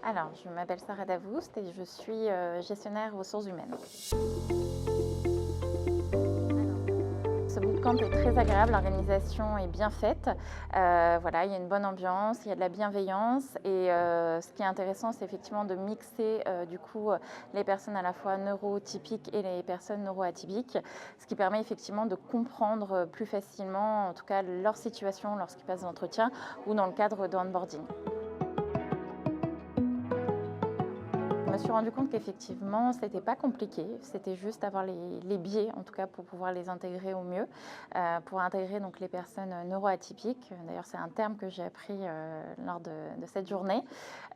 Alors, je m'appelle Sarah Davoust et je suis gestionnaire ressources humaines. Ce bootcamp est très agréable, l'organisation est bien faite. Voilà, il y a une bonne ambiance, il y a de la bienveillance et ce qui est intéressant, c'est effectivement de mixer les personnes à la fois neurotypiques et les personnes neuroatypiques, ce qui permet effectivement de comprendre plus facilement, en tout cas, leur situation lorsqu'ils passent l'entretien ou dans le cadre de onboarding. Je me suis rendu compte qu'effectivement, c'était pas compliqué, c'était juste avoir les biais, en tout cas pour pouvoir les intégrer au mieux, pour intégrer donc les personnes neuroatypiques. D'ailleurs, c'est un terme que j'ai appris lors de cette journée.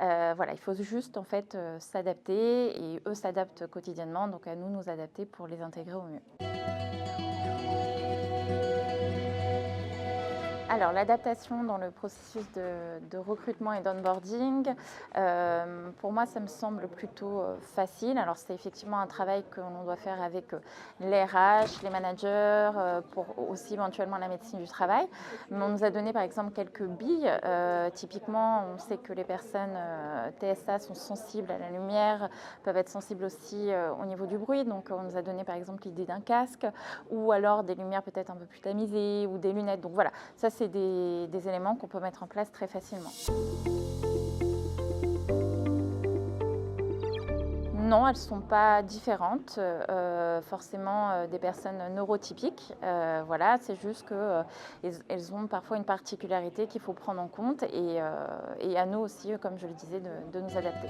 Voilà, il faut juste en fait s'adapter et eux s'adaptent quotidiennement, donc à nous nous adapter pour les intégrer au mieux. Alors, l'adaptation dans le processus de recrutement et d'onboarding, pour moi, ça me semble plutôt facile. Alors, c'est effectivement un travail que l'on doit faire avec les RH, les managers, pour aussi éventuellement la médecine du travail. Mais on nous a donné, par exemple, quelques billes. Typiquement, on sait que les personnes TSA sont sensibles à la lumière, peuvent être sensibles aussi au niveau du bruit. Donc, on nous a donné, par exemple, l'idée d'un casque ou alors des lumières peut-être un peu plus tamisées ou des lunettes. Donc voilà, ça c'est des éléments qu'on peut mettre en place très facilement. Non, elles ne sont pas différentes, forcément des personnes neurotypiques. Voilà, c'est juste qu'elles ont parfois une particularité qu'il faut prendre en compte et à nous aussi, comme je le disais, de nous adapter.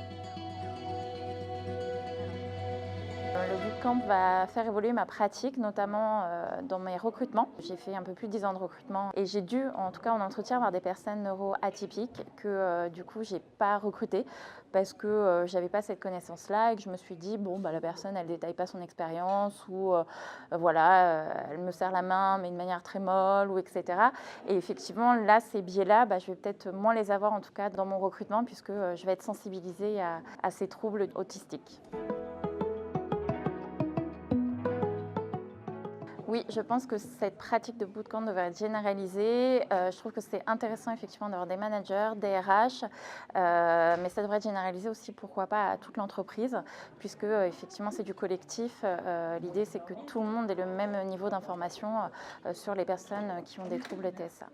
Le bootcamp va faire évoluer ma pratique, notamment dans mes recrutements. J'ai fait un peu plus de 10 ans de recrutement et j'ai dû, en tout cas en entretien, avoir des personnes neuroatypiques que du coup j'ai pas recrutées parce que j'avais pas cette connaissance-là et que je me suis dit bon bah la personne elle détaille pas son expérience ou elle me serre la main mais de manière très molle ou etc. Et effectivement là ces biais-là, je vais peut-être moins les avoir en tout cas dans mon recrutement puisque je vais être sensibilisée à ces troubles autistiques. Oui, je pense que cette pratique de bootcamp devrait être généralisée. Je trouve que c'est intéressant effectivement d'avoir des managers, des RH, mais ça devrait être généralisé aussi, pourquoi pas, à toute l'entreprise, puisque effectivement c'est du collectif. L'idée c'est que tout le monde ait le même niveau d'information sur les personnes qui ont des troubles TSA.